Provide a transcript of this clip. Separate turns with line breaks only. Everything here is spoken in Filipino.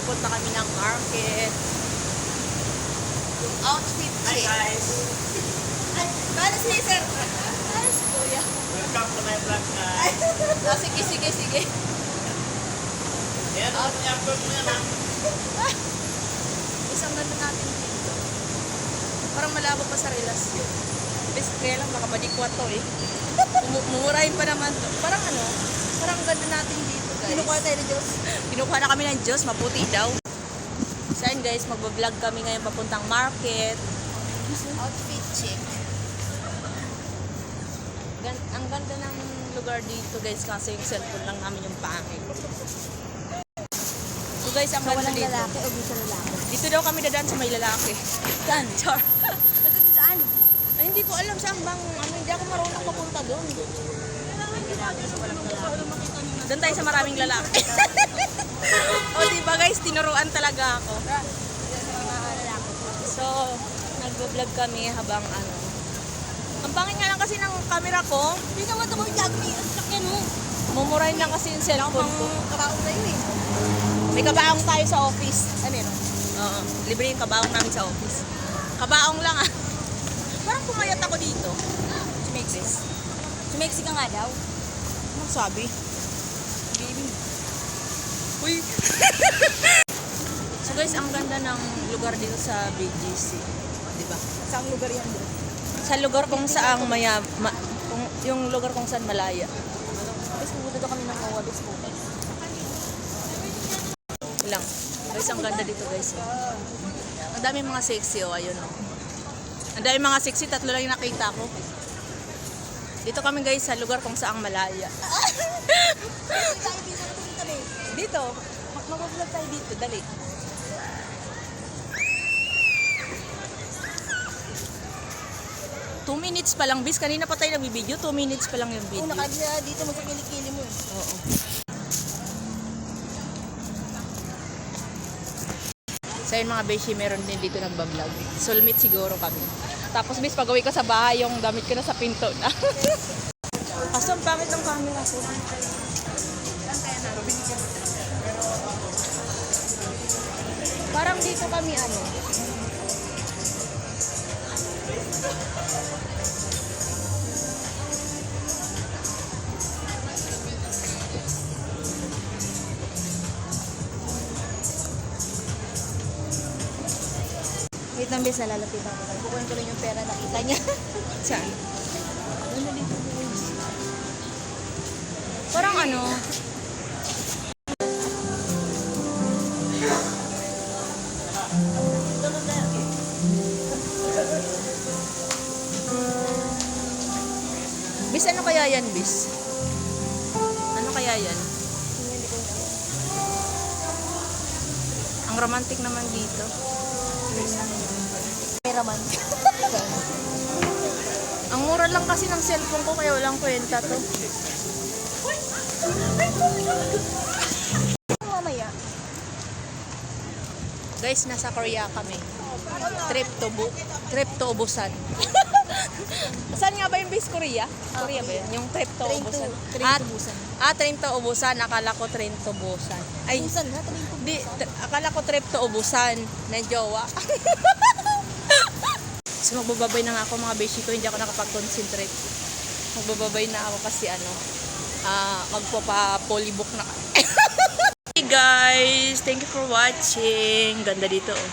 pupunta kami ng market. Yung outfit check.
Hi guys!
Paano si Sir? Ay, si Kuya.
Welcome to my vlog guys!
Sige.
Yan, i-upload mo yan ha.
Isang ganda natin dito. Parang malabo pa sa relasyon. Bes, kaya lang baka badikwat to eh. Mumurahin pa naman to. Parang parang ganda natin dito guys. Kinukuha tayo ng Diyos. Kinukuha na kami ng Diyos, maputi daw. So yun guys, magbablog kami ngayon papuntang market. Outfit check. Ang ganda ng lugar dito guys kasi yung cellphone lang namin yung pangit. So guys, ang ganda dito.
Lalaki o gusto lalaki?
Dito daw kami dadaan sa may lalaki.
Saan?
Char.
Saan?
Ay, hindi ko alam saan bang, hindi ako marunong mapunta doon. Doon tayo sa maraming lalaki. O diba guys, tinuruan talaga ako. So, nagbo-vlog kami habang Ang pangit nga lang kasi ng camera ko.
Hindi naman ito kung gagawin ang sakyan mo.
Mumurahin lang kasi yung cellphone ko.
Kabaong na yun eh.
May kabaong tayo sa office. Ay, meron. Oo. Libre yung kabaong namin sa office. Kabaong lang ah. Parang pumayat ako dito. Sumexis.
Sumexy ka nga daw.
Anong sabi?
Baby.
Uy! So guys, ang ganda ng lugar dito sa BGC. Diba?
Saan lugar yan doon?
Sa lugar kung saan yung lugar kung saan malaya.
Guys, pupunta daw kami ng Kawa. Guys, pupunta.
Ilang. Guys, ang ganda dito guys. Ang dami mga sexy ayun Ang dami mga sexy, 3 lang yung nakita ko. Dito kami guys sa lugar kung saan malaya.
Tayo dito na pupunta eh.
Dito, mag-vlog tayo dito, dali. Two minutes pa lang, bis. Kanina pa tayo nag-video, 2 minutes pa lang yung video.
Oo, nakagila dito mo sa kilikili mo.
Oo. So yun mga beshi, meron din dito nagbablog. Soulmate siguro kami. Tapos bis, pag-uwi ko sa bahay, yung damit ko na sa pinto na. Kaso ang pangit ng camera ko. Parang dito kami
Wait lang, bis, nalalapitan ko lang. Kukunin ko lang yung pera, nakita niya.
Saan?
Ano dito, guys?
Parang Bis, ano kaya yan, bis? Ano kaya yan? Ang romantic naman dito.
Pera man.
Ang mura lang kasi ng cellphone ko kaya walang kwenta to.
Mamaya.
Guys, nasa Korea kami. Trip to Ubusan. Saan nga ba yung base Korea? Korea ba yun? Yung trip to Ubusan.
Train to Busan.
Train to Ubusan. Akala ko train to Busan. Ay,
Busan ha? Train to Busan.
di, akala ko trip to Ubusan na jowa. So magbababay na nga ako mga beshi ko. Hindi ako nakapag-concentrate. Magbababay na ako kasi magpapa-polybook na. Hey guys! Thank you for watching. Ganda dito oh.